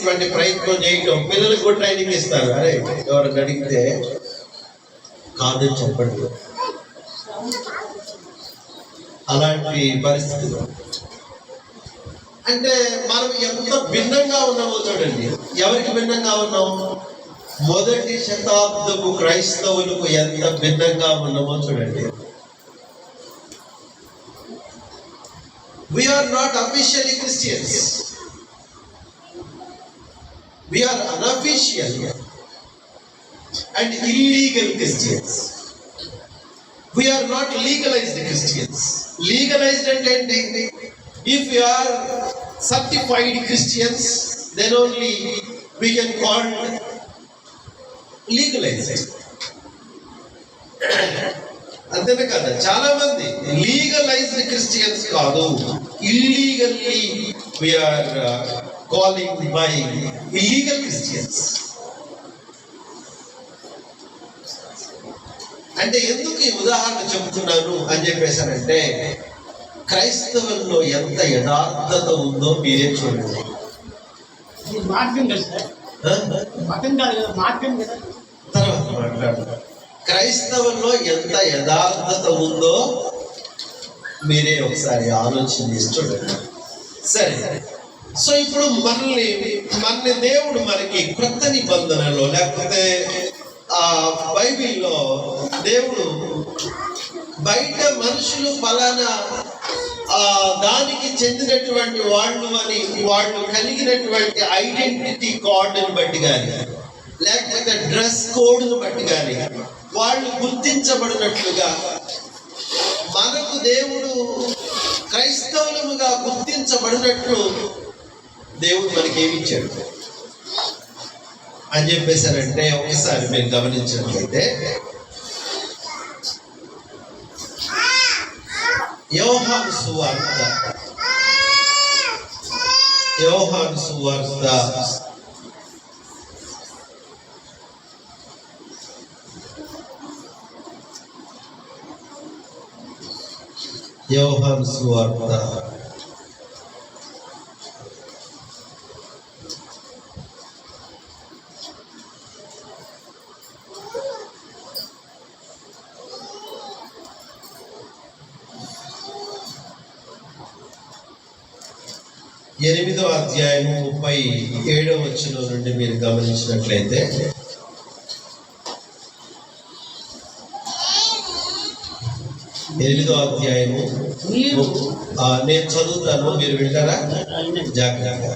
చేసేటువంటి ప్రయత్నం చేయటం, పిల్లలకు కూడా ట్రైనింగ్ ఇస్తారు. అరే ఎవరైనా అడిగితే కాదని చెప్పండి. అలాంటి పరిస్థితులు అంటే మనం ఎంత భిన్నంగా ఉన్నామో చూడండి. ఎవరికి భిన్నంగా ఉన్నాం? మొదటి శతాబ్దపు క్రైస్తవులకు ఎంత భిన్నంగా ఉన్నామో చూడండి. We are not officially Christians. We are unofficial and illegal Christians. We are not legalized Christians. Legalized and if we are certified Christians, then only we can call legalized. అంతేనే కదా, చాలా మంది లీగలైజ్డ్ క్రిస్టియన్స్ కాదు, illegally we are calling by illegal Christians. అంటే ఎందుకు ఈ ఉదాహరణ చెబుతున్నాను అని చెప్పేసానంటే, క్రైస్తవుల్లో ఎంత యథార్థత ఉందో మీరే చూడండి. తర్వాత మాట్లాడు. క్రైస్తవుల్లో ఎంత యథార్థత ఉందో మీరే ఒకసారి ఆలోచన చేసి చూడండి. సరే, సో ఇప్పుడు మన దేవుడు మనకి క్రొత్త నిబంధనలో లేకపోతే బైబిల్లో దేవుడు బయట మనుషులు ఫలానా దానికి చెందినటువంటి వాళ్ళు అని వాళ్ళు కలిగినటువంటి ఐడెంటిటీ కార్డుని బట్టి కానీ లేకపోతే డ్రెస్ కోడ్ను బట్టి కానీ వాళ్ళు గుర్తించబడినట్లుగా మనకు దేవుడు క్రైస్తవులముగా గుర్తించబడినట్లు దేవుడు మనకేమిచ్చాడు అని చెప్పేశారంటే, ఒకసారి మీరు గమనించినట్లయితే యోహాను సువార్త యోహాను సువార్త 8వ అధ్యాయము 37వ వచనం నుండి మీరు గమనించినట్లయితే, ఎనిమిదో అధ్యాయము నేను చదువుతాను, మీరు వింటారా? జాగ్రత్తగా.